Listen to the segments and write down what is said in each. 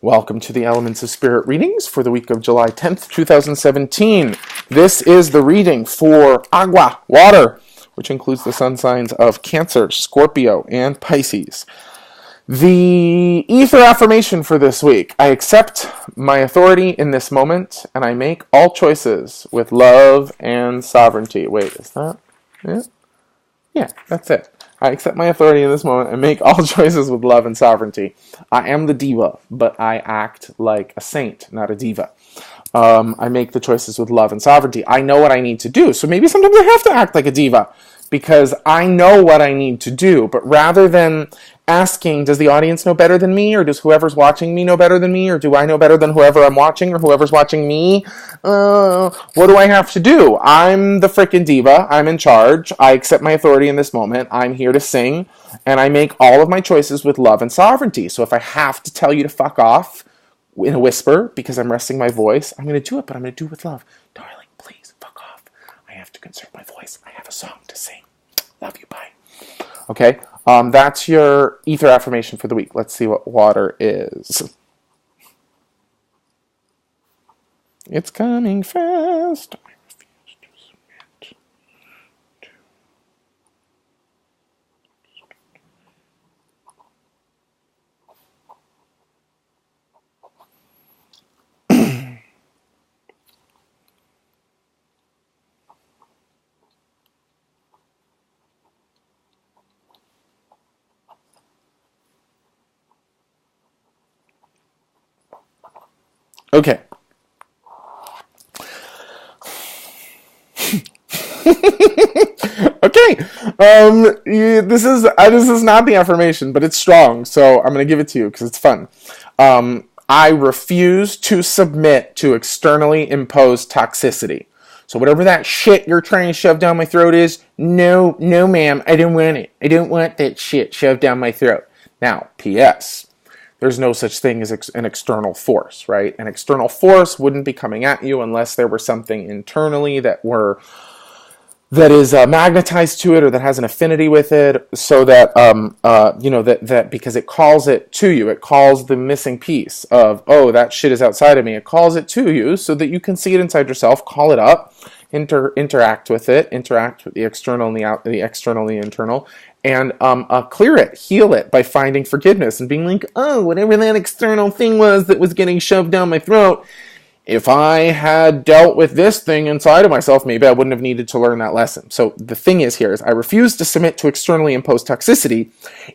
Welcome to the Elements of Spirit readings for the week of July 10th, 2017. This is the reading for Agua, water, which includes the sun signs of Cancer, Scorpio, and Pisces. The ether affirmation for this week: I accept my authority in this moment, and I make all choices with love and sovereignty. Wait, is that it? Yeah, that's it. I accept my authority in this moment and make all choices with love and sovereignty. I am the diva, but I act like a saint, not a diva. I make the choices with love and sovereignty. I know what I need to do, so maybe sometimes I have to act like a diva because I know what I need to do. But rather than asking, does the audience know better than me, or does whoever's watching me know better than me, or do I know better than whoever I'm watching, or whoever's watching me? What do I have to do? I'm the frickin' diva. I'm in charge. I accept my authority in this moment. I'm here to sing, and I make all of my choices with love and sovereignty. So if I have to tell you to fuck off in a whisper because I'm resting my voice, I'm going to do it, but I'm going to do it with love. Darling, please fuck off. I have to conserve my voice. I have a song to sing. Love you, bye. Okay, that's your ether affirmation for the week. Let's see what water is. It's coming fast. I refuse to submit Okay. Okay. This is not the affirmation, but it's strong, so I'm going to give it to you because it's fun. I refuse to submit to externally imposed toxicity. So whatever that shit you're trying to shove down my throat is, no, ma'am, I don't want it. I don't want that shit shoved down my throat. Now, P.S. There's no such thing as an external force, right? An external force wouldn't be coming at you unless there were something internally that is magnetized to it, or that has an affinity with it, so that that because it calls it to you, it calls the missing piece of, oh, that shit is outside of me. It calls it to you so that you can see it inside yourself, call it up, interact with it, interact with the external and the external and the internal, and clear it, heal it by finding forgiveness and being like, oh, whatever that external thing was that was getting shoved down my throat, if I had dealt with this thing inside of myself, maybe I wouldn't have needed to learn that lesson. So the thing is I refuse to submit to externally imposed toxicity.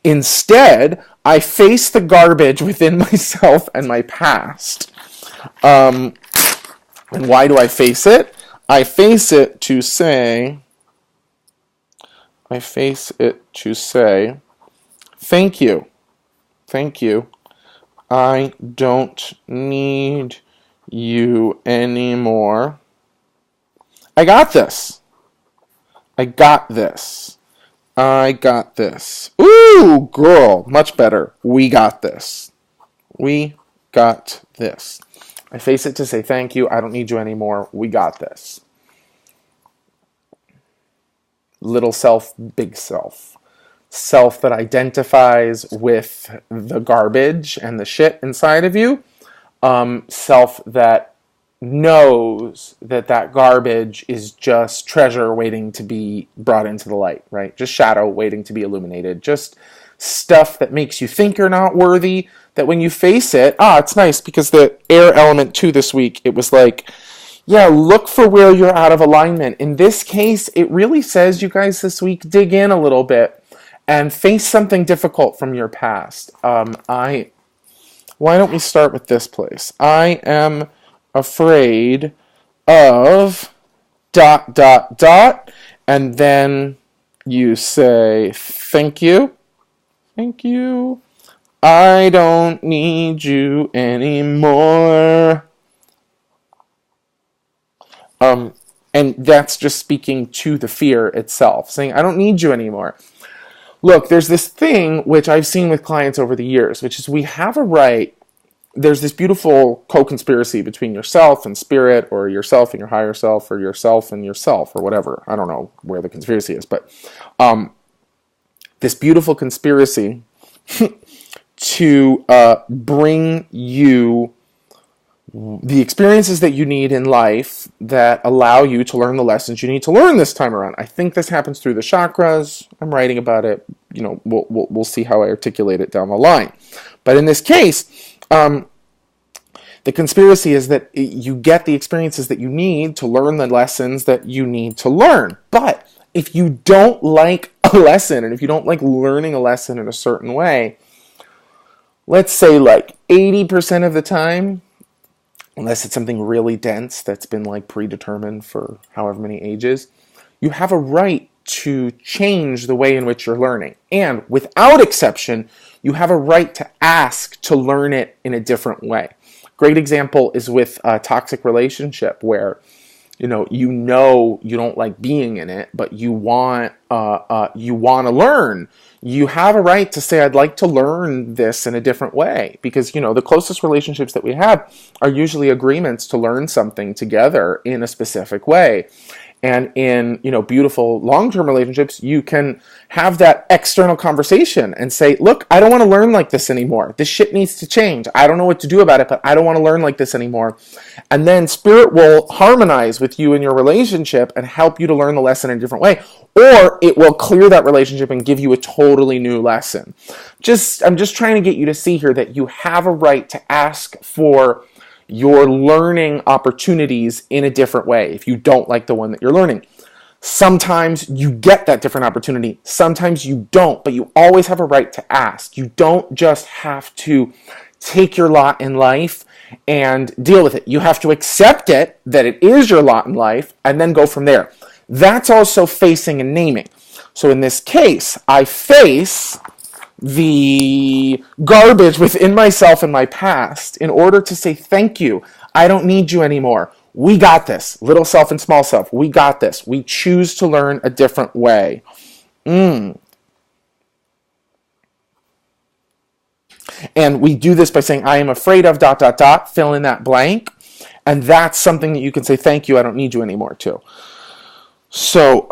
Instead, I face the garbage within myself and my past. And why do I face it? I face it to say, thank you. Thank you. I don't need you anymore. I got this. Ooh, girl, much better. We got this. I face it to say thank you. I don't need you anymore. We got this. Little self, big self. Self that identifies with the garbage and the shit inside of you. Self that knows that garbage is just treasure waiting to be brought into the light, right? Just shadow waiting to be illuminated. Just stuff that makes you think you're not worthy, that when you face it, it's nice because the air element too this week, it was like, yeah, look for where you're out of alignment. In this case, it really says, you guys, this week, dig in a little bit and face something difficult from your past. Why don't we start with this place? I am afraid of ... and then you say, thank you. I don't need you anymore. And that's just speaking to the fear itself, saying, I don't need you anymore. Look, there's this thing which I've seen with clients over the years, which is we have a right. There's this beautiful co-conspiracy between yourself and spirit, or yourself and your higher self, or yourself and yourself, or whatever. I don't know where the conspiracy is, but this beautiful conspiracy to bring you the experiences that you need in life that allow you to learn the lessons you need to learn this time around. I think this happens through the chakras. I'm writing about it. We'll see how I articulate it down the line. But in this case, the conspiracy is that you get the experiences that you need to learn the lessons that you need to learn. But if you don't like a lesson, and if you don't like learning a lesson in a certain way, let's say like 80% of the time, unless it's something really dense that's been like predetermined for however many ages, you have a right to change the way in which you're learning. And without exception, you have a right to ask to learn it in a different way. Great example is with a toxic relationship where you don't like being in it, but you want to learn. You have a right to say, I'd like to learn this in a different way, because the closest relationships that we have are usually agreements to learn something together in a specific way. And in, beautiful long-term relationships, you can have that external conversation and say, look, I don't want to learn like this anymore. This shit needs to change. I don't know what to do about it, but I don't want to learn like this anymore. And then spirit will harmonize with you in your relationship and help you to learn the lesson in a different way. Or it will clear that relationship and give you a totally new lesson. I'm just trying to get you to see here that you have a right to ask for your learning opportunities in a different way if you don't like the one that you're learning. Sometimes you get that different opportunity. Sometimes you don't, but you always have a right to ask. You don't just have to take your lot in life and deal with it. You have to accept it, that it is your lot in life, and then go from there. That's also facing and naming. So in this case, I face the garbage within myself and my past in order to say thank you. I don't need you anymore. We got this. Little self and small self. We got this. We choose to learn a different way. And we do this by saying, I am afraid of ... fill in that blank. And that's something that you can say, thank you, I don't need you anymore too. So,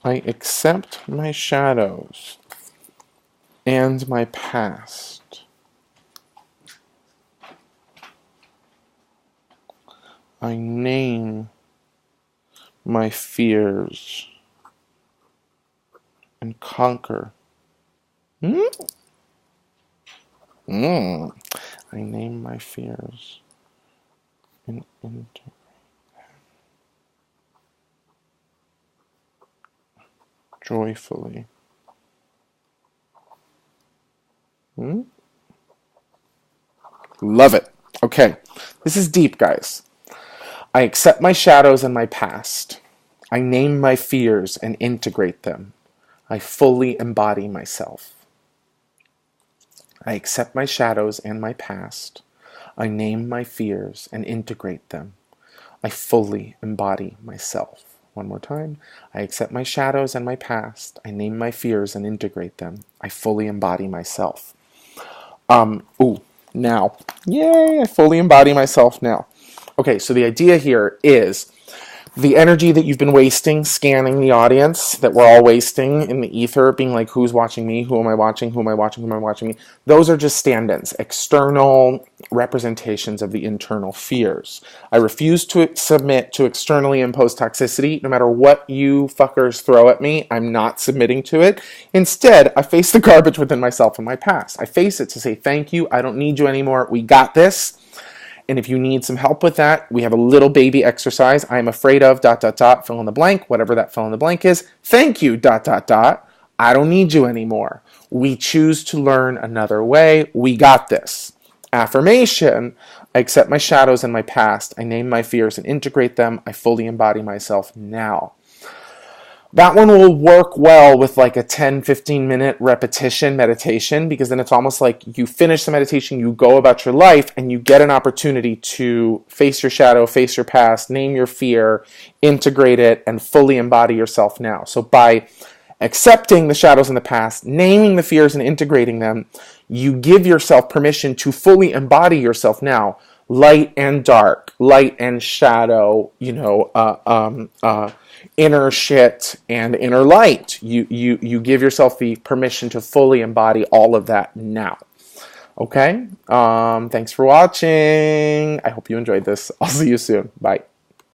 I accept my shadows and my past. I name my fears and conquer. I name my fears and integrate joyfully. Love it. Okay, this is deep, guys. I accept my shadows and my past. I name my fears and integrate them. I fully embody myself. I accept my shadows and my past. I name my fears and integrate them. I fully embody myself. One more time. I accept my shadows and my past. I name my fears and integrate them. I fully embody myself. Now. Yay, I fully embody myself now. Okay, so the idea here is the energy that you've been wasting scanning the audience, that we're all wasting in the ether, being like, who's watching me? Who am I watching? Who am I watching? Who am I watching me? Those are just stand-ins, external representations of the internal fears. I refuse to submit to externally imposed toxicity. No matter what you fuckers throw at me, I'm not submitting to it. Instead, I face the garbage within myself and my past. I face it to say, thank you, I don't need you anymore, we got this. And if you need some help with that, we have a little baby exercise. I am afraid of ... fill in the blank, whatever that fill in the blank is. Thank you ... I don't need you anymore. We choose to learn another way. We got this. Affirmation. I accept my shadows and my past. I name my fears and integrate them. I fully embody myself now. That one will work well with like a 10-15 minute repetition meditation, because then it's almost like you finish the meditation, you go about your life, and you get an opportunity to face your shadow, face your past, name your fear, integrate it, and fully embody yourself now. So by accepting the shadows in the past, naming the fears and integrating them, you give yourself permission to fully embody yourself now. Light and dark, light and shadow, inner shit and inner light. You give yourself the permission to fully embody all of that now. Okay? Thanks for watching. I hope you enjoyed this. I'll see you soon. Bye.